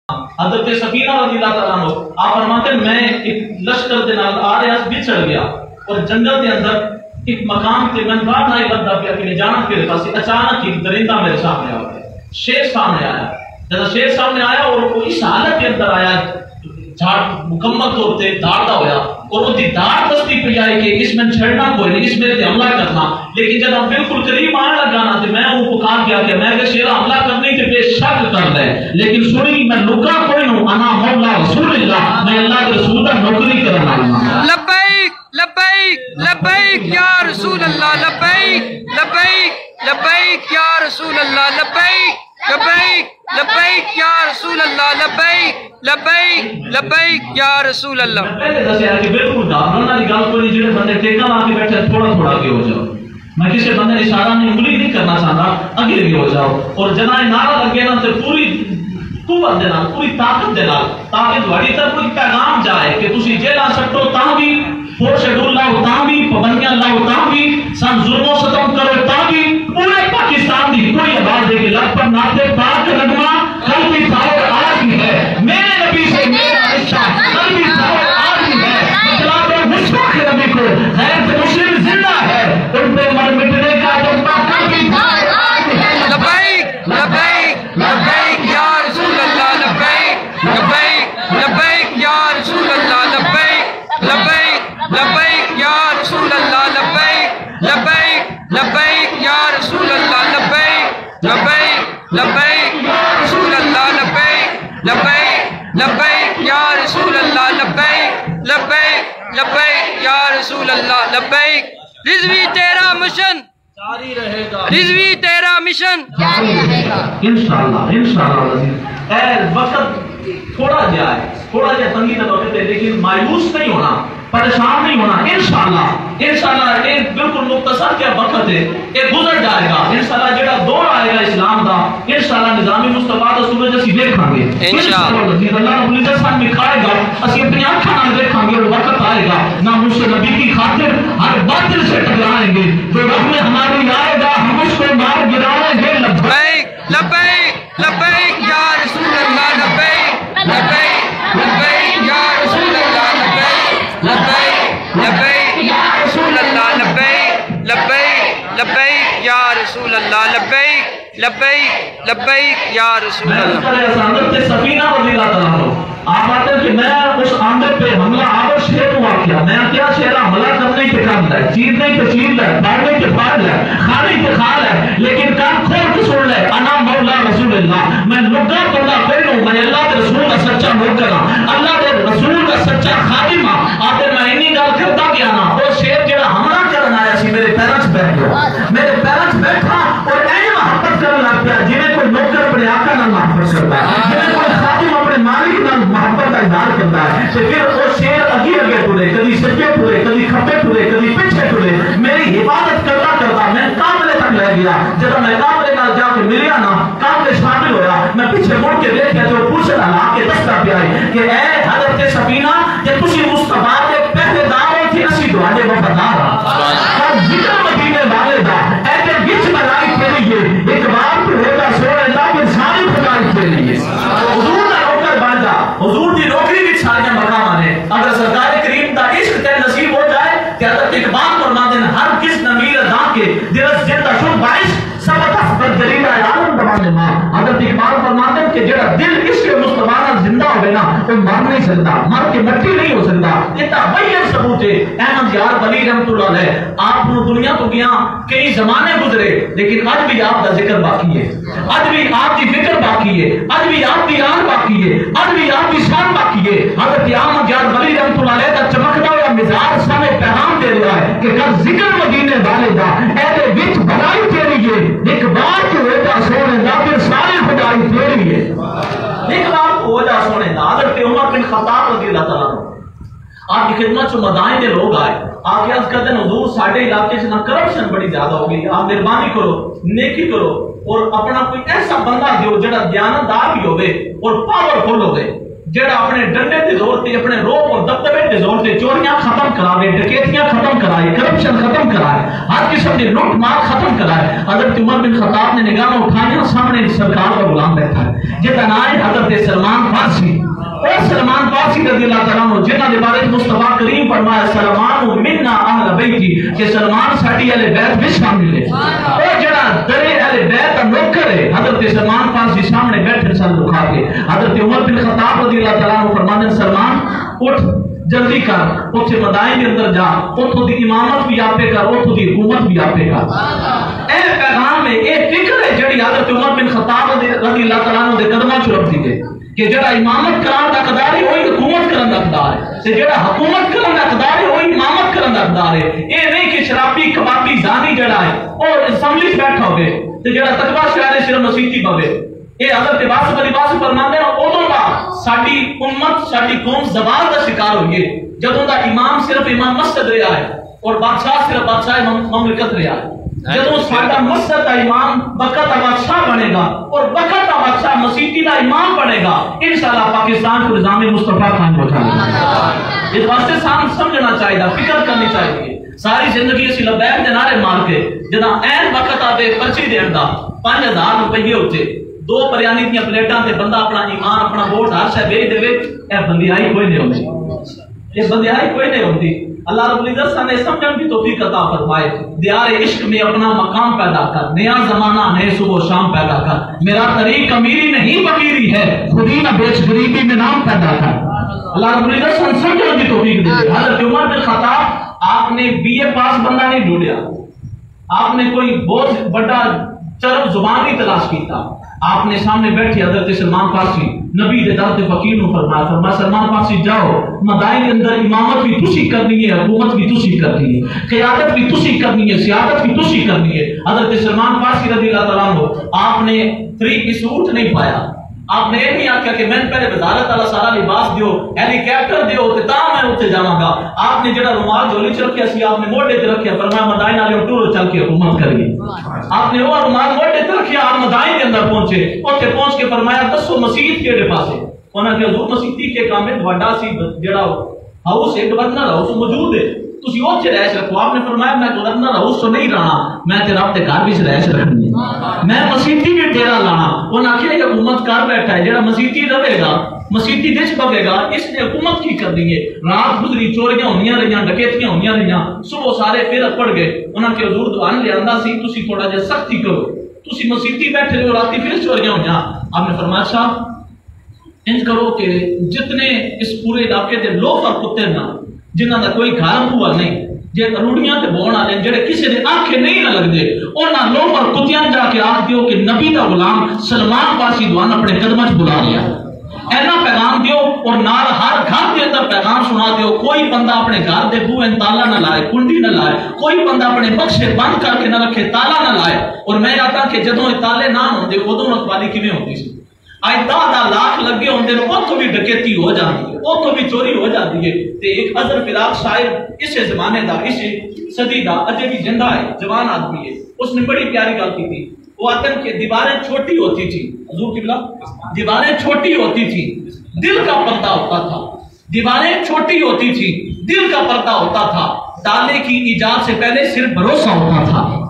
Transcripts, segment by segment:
حضرت سفینہ رضی اللہ تعالیٰ عنہ آپ فرماتے ہیں میں ایک لشکر دے نال آ رہا بچڑ گیا اور جنگل دے اندر ایک مقام تے میں باہر نہیں لگتا پیا کہ جانا میرے پاس اچانک ایک درندہ میرے سامنے آ گیا شیر سامنے آیا جب شیر سامنے آیا اور وہ اس حالت کے اندر آیا جھاڑ مکمل طور پہ داڑتا ہویا اور وہ دی داڑ دستی پہ آئی کہ اس میں چھڑنا کوئی نہیں اس میں حملہ کرنا لیکن جب ہم بالکل قریب آنے لگانا تو میں وہ پکار گیا کہ میں کہ شیرہ حملہ کرنے کے بے شک کر دے لیکن سنی میں لکا کوئی ہوں انا مولا رسول اللہ میں اللہ کے رسول کا نوکری کرنا لبیک لبیک لبیک یا رسول اللہ لبیک لبیک لبیک یا رسول اللہ لبیک لبیک لبیک یا رسول اللہ لبیک لبیک لبیک یا رسول اللہ پہلے دسیا کہ بالکل ڈاکٹر والی گل کوئی جڑے بندے ٹیکا لا کے بیٹھے تھوڑا تھوڑا کے ہو جاؤ میں کسی بندے اشارہ نہیں انگلی نہیں کرنا چاہتا اگے بھی ہو جاؤ اور جنا نعرہ لگے نا تے پوری قوت دے نال پوری طاقت دے نال تاکہ تہاڈی طرف کوئی پیغام جائے کہ تسی جیلا سٹو تاں بھی فور شیڈول لاؤ تاں بھی پابندیاں لاؤ تاں بھی سن ظلم و ستم کرو تاں بھی پورے پاکستان دی کوئی آواز دے کے لگ پر ناطے پاک نغمہ کل بھی تھا اور آج بھی ہے میرے نبی سے میرا رشتہ کل بھی تھا اور آج بھی ہے مطلب مشتاق نبی کو غیر سے مسلم زندہ ہے ان پہ مر مٹنے کا جذبہ کل بھی تھا اور آج بھی ہے لبیک لبیک لبیک یا رسول اللہ لبیک لبیک لبیک یا رسول اللہ لبیک لبیک لبیک یا رسول اللہ لبیک لبیک لبیک یا رسول اللہ لبیک لبیک لبیک یا رسول اللہ لبیک لبیک لبیک یا رسول اللہ لبیک لبیک لبیک یا رسول اللہ لبیک رضوی تیرا مشن جاری رہے گا رضوی تیرا مشن جاری رہے گا انشاءاللہ اے وقت تھوڑا جائے تنگی کا وقت ہے لیکن مایوس نہیں ہونا پریشان نہیں ہونا انشاءاللہ ایک بالکل مختصر کیا وقت ہے یہ گزر جائے گا انشاءاللہ جڑا دور آئے گا اسلام دا انشاءاللہ نظام مصطفیٰ دا سورج اسی دیکھاں گے انشاءاللہ اللہ رب العزت سان دکھائے گا اسی اپنی آنکھوں نال دیکھاں گے اور وقت آئے گا نہ مجھ سے نبی کی خاطر ہر باطل سے ٹکرائیں گے جو رب میں ہماری آئے گا ہم اس کو مار گرائیں گے لبیک لبیک لبیک یا رسول اللہ لبیک لبیک لبیک یا رسول اللہ لبیک لبیک لبیک یا رسول اللہ لبیک لبیک لبیک یا رسول اللہ لبیک لبیک لبیک یا رسول اللہ حضرت سفینہ رضی اللہ تعالیٰ عنہ آپ آتے ہیں کہ میں اس آمدر پہ حملہ آور شیر کو واقعہ میں کیا شیرہ حملہ کرنے کے کام ہے چیرنے کے چیر ہے پاڑنے کے پاڑ ہے کھانے کے کھال ہے لیکن کام کھول کے سن لے انا مولا رسول اللہ میں لگا تولا پہنوں میں اللہ کے رسول کا سچا نوکر ہوں اللہ کے رسول کا سچا خادم ہوں آتے میں انہی گل کرتا گیا نا وہ شیر جڑا حملہ کرنا آیا سی میرے پیرنٹس بیٹھ گیا میرے پیرنٹس بیٹھا اور این محبت کرنے لگ پیا جنہیں کوئی نوکر اپنے آقا نال محبت کرتا ہے جنہیں کوئی خادم اپنے مالک نال محبت کا اظہار کرتا ہے تو پھر وہ شیر اگے ٹرے کبھی سجے ٹرے کبھی کھبے ٹرے کبھی پیچھے ٹرے میری حفاظت کرتا میں قافلے تک لے گیا جب میں قافلے نال جا کے ملیا نا قافلے شامل ہویا میں پیچھے مڑ کے دیکھیا تو پوچھنا لا کے دستا پیا کہ اے حضرت سفینہ کہ تسی مصطفیٰ کے پہلے دار تھی اسی تواڈے وفادار ہاں ذکر مدینے والے دا اے تے وچ ملائی کے لیے ایک بار تو ہوگا سونے اللہ کے ساری خدائی کے لیے حضور دا نوکر بن جا حضور دی نوکری وچ سارے مقام ہیں اگر سرکار کریم دا عشق تے نصیب ہو جائے کہ حضرت اقبال فرماتے ہیں ہر کس نمیر ادا کے دل زندہ شد باعث سبت افضل دلیل عالم دمانے ماں حضرت اقبال فرماتے ہیں کہ جڑا دل عشق مصطفیٰ نال زندہ ہوئے نا وہ مر نہیں سکتا مر کے مٹی نہیں ہو سکتا اتنا بین ثبوت ہے احمد یار ولی رحمت اللہ علیہ آپ نے دنیا تو گیا کئی زمانے گزرے لیکن آج بھی آپ کا ذکر باقی ہے آج بھی آپ کی فکر باقی ہے آج بھی آپ کی آن باقی ہے آج بھی آپ کی شان باقی ہے حضرت احمد یار ولی رحمت اللہ علیہ کا چمکتا ہوا مزاج سامنے پیغام دے رہا ہے کہ کل ذکر مدینے والے دا اے وچ بھلائی تیری ہے ایک بار تو ہوتا سونے دا پھر ساری خدائی تیری ہے ایک بار تو ہو جا سونے دا حضرت عمر بن خطاب رضی اللہ تعالیٰ عنہ آپ کی خدمت سے مدائن دے لوگ آئے آپ یاد کرتے ہیں حضور ساڑھے علاقے سے نہ کرپشن بڑی زیادہ ہو گئی آپ مہربانی کرو نیکی کرو اور اپنا کوئی ایسا بندہ دیو جڑا دیانتدار بھی ہوئے اور پاورفل ہوئے جڑا اپنے ڈنڈے کے زور تے اپنے روپ اور دبدبے کے زور تے چوریاں ختم کرائے ڈکیتیاں ختم کرائے کرپشن ختم کرائے ہر قسم کی لوٹ مار ختم کرائے حضرت عمر بن خطاب نے نگاہ اٹھایا سامنے سرکار کا غلام بیٹھا ہے جتنا حضرت سلمان سلمان فارسی رضی اللہ تعالیٰ عنہ جنہاں دے بارے مصطفیٰ کریم فرمایا سلمان منا اہل بیتی کہ سلمان ساڈی اہل بیت وچ شامل ہے. او جڑا درے اہل بیت دا نوکر ہے حضرت سلمان فارسی سامنے بیٹھے سن رکھا کے حضرت عمر بن خطاب رضی اللہ تعالیٰ عنہ فرماتے ہیں سلمان اٹھ جلدی کر اتنے مدائن کے اندر جا اتوں دی امامت بھی آپے کر اتوں دی حکومت بھی آپے کر. اے پیغام ہے اے فکر ہے جڑی حضرت عمر بن خطاب رضی اللہ تعالیٰ عنہ دے قدماں چ رکھتی ہے کہ جڑا امامت کران دا حقدار ہے وہی حکومت کرن دا حقدار ہے تے جڑا حکومت کرن دا حقدار ہے وہی امامت کرن دا حقدار ہے. اے نہیں کہ شرابی کبابی زانی جڑا ہے اور اسمبلی وچ بیٹھا ہوے تے جڑا تقوی شہر صرف مسیتی پوے. اے حضرت واسف علی واسف فرماتے ہیں اودوں دا ساڈی امت ساڈی قوم زوال دا شکار ہوئی ہے جدوں دا امام صرف امام مسجد رہا ہے اور بادشاہ صرف بادشاہ مملکت رہا ہے. جدوں ساڈا مسجد دا امام وقت دا بادشاہ بنے گا اور وقت دا بادشاہ مسیتی دا امام بنے گا انشاءاللہ پاکستان کو نظام مصطفیٰ خان پہنچا گا. اس واسطے سمجھنا چاہیے فکر کرنی چاہیے. ساری زندگی اسی لبیک دے نعرے مار کے جداں این وقت آوے پرچی دین دا 5000 روپے ہوتے دو بریانی دیا پلیٹاں تے بندہ اپنا ایمان اپنا ووٹ ہر شے بیچ دے اے بندیائی کوئی نہیں ہوندی. یہ بندیائی کوئی نہیں ہوندی. اللہ رب العزت نے سمجھن کی توفیق عطا فرمائے. دیار عشق میں اپنا مقام پیدا کر نیا زمانہ نئے صبح و شام پیدا کر. میرا طریق امیری نہیں فقیری ہے خودی نہ بیچ غریبی میں نام پیدا کر. اللہ رب العزت نے سمجھن کی توفیق دے. حضرت عمر بن خطاب آپ نے بی اے پاس بندہ نہیں ڈھونڈیا. آپ نے کوئی بہت بڑا چرب زبان نہیں تلاش کیتا. آپ نے سامنے بیٹھے حضرت سلمان فارسی نبی دے درد فقیر نو فرمایا سلمان فارسی جاؤ مدائن کے اندر امامت بھی تسی کرنی ہے حکومت بھی تسی کرنی ہے قیادت بھی تسی کرنی ہے سیادت بھی تسی کرنی ہے. حضرت سلمان فارسی رضی اللہ تعالیٰ عنہ آپ نے 3 پیس سوٹ نہیں پایا. آپ نے یہ نہیں آکھا کہ میں پہلے وزارت والا سارا لباس دیو ہیلی کاپٹر دیو تے تاں میں اوتھے جاواں گا. آپ نے جڑا رومال جھولی چ رکھیا سی آپ نے موڈے تے رکھیا فرمایا مدائن والے ٹورو چل کے حکومت کریے. آپ نے وہ رومال موڈے تے رکھیا آپ مدائن کے اندر پہنچے اوتھے پہنچ کے فرمایا دسو مسجد کیڑے پاسے. انہاں کہ حضور مسجد کے کام میں بڑا سی جڑا ہاؤس ہے گورنر ہاؤس موجود ہے تسی اوتھے رہائش رکھو. آپ نے فرمایا میں گورنر ہاؤس تو نہیں رہنا میں تے رب دے گھر وچ رہائش رکھنی میں مسیتی بھی ڈیرا لانا. انہاں آکھیا یہ حکومت کر بیٹھا ہے جڑا مسیتی رہے گا مسیتی دش پوے گا اس نے حکومت کی کرنی ہے. رات گزری چوریاں ہونیاں رہیاں ڈکیتیاں ہونیاں رہیاں صبح سارے پھر پڑ گئے. انہاں کہ حضور دعان لے آندا سی تسی تھوڑا جہا سختی کرو تسی مسیتی بیٹھے رہو راتی پھر چوریاں ہویاں. آپ نے فرمایا صاحب انج کرو کہ جتنے اس پورے علاقے دے لوفر کتے نا جنہاں دا کوئی گھر ہوا نہیں جے روڑیاں تے بون والے جڑے کسی دے آنکھیں نہیں نہ لگدے انہاں لوفر کتیاں جا کے آکھ دیو کہ نبی دا غلام سلمان فارسی دوان اپنے قدماں وچ بلا لیا. اینا پیغام دیو اور نال ہر گھر کے اندر پیغام سنا دیو. کوئی بندہ اپنے گھر دے بوئے تالا نہ لائے کنڈی نہ لائے کوئی بندہ اپنے بخشے بند کر کے نہ رکھے تالا نہ لائے. اور میں آتا کہ جدوں تالے نہ ہوندے ادوں رکھوالی کیویں ہوندی سی. اج 10 لاکھ لگے ہوندے نے اوتھوں بھی ڈکیتی ہو جاندی ہے اوتھوں بھی چوری ہو جاتی ہے. تے ایک حضر فراق شاعر اس زمانے دا اس صدی دا اجے بھی زندہ ہے جوان آدمی ہے. اس نے بڑی پیاری گل کی تھی. وہ آتے ہیں کہ دیواریں چھوٹی ہوتی تھی حضور قبلہ دیواریں چھوٹی ہوتی تھی دل کا پردہ ہوتا تھا. دیواریں چھوٹی ہوتی تھی دل کا پردہ ہوتا تھا. تالے کی ایجاد سے پہلے صرف بھروسہ ہوتا تھا.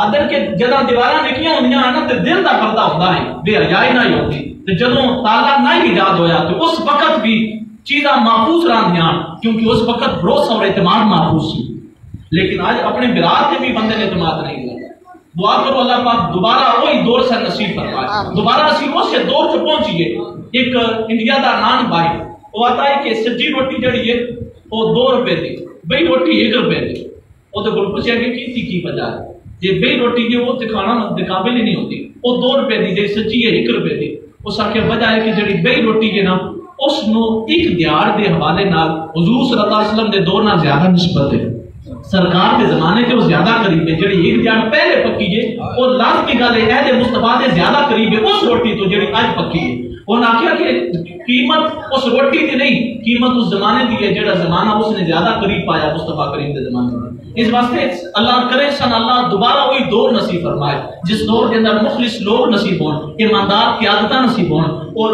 آدر کے جداں دیواراں نکیاں ہوندیاں ہیں نا تے دل دا پردہ ہوندا ہے بے حیائی نہ ہوندی. تے جدوں تالا نہ ایجاد ہویا تے اس وقت بھی چیزاں محفوظ رہندیاں کیونکہ اس وقت بھروسہ اور اعتماد محفوظ سی. لیکن آج اپنے برات تے بھی بندے نے اعتماد نہیں کیا. دعا کرو اللہ پاک دوبارہ وہی دور سے نصیب فرمائے. دوبارہ اسی اس دور سے پہنچیے. ایک انڈیا دا نان بھائی وہ آتا ہے کہ سجی روٹی جڑی ہے وہ 2 روپے دی بئی روٹی 1 روپے دی. وہ تو گل پوچھا کہ کی وجہ ہے جی بئی روٹی کی وہ کھانا دے قابل ہی نہیں ہوتی. وہ 2 روپے دی جی سچی ہے 1 روپے دی. اس آخر وجہ ہے کہ جڑی بئی روٹی ہے نا اس نو ایک دیار دے حوالے نال حضور صلی اللہ علیہ وسلم دے دور نال زیادہ نسبت ہے. سرکار کے زمانے کے وہ زیادہ قریب ہے جڑی ایک دیار پہلے پکی ہے اور لازمی گل ہے اہل مصطفیٰ دے زیادہ قریب ہے اس روٹی تو جڑی اج پکی ہے. انہوں نے آخیا کہ قیمت اس روٹی دی نہیں قیمت اس زمانے دی ہے جڑا زمانہ اس نے زیادہ قریب پایا مصطفیٰ کریم دے زمانے میں. اس واسطے اللہ کرے سن اللہ دوبارہ وہی دور نصیب فرمائے جس دور کے اندر مخلص لوگ نصیب ہون ایماندار قیادتاں نصیب ہون اور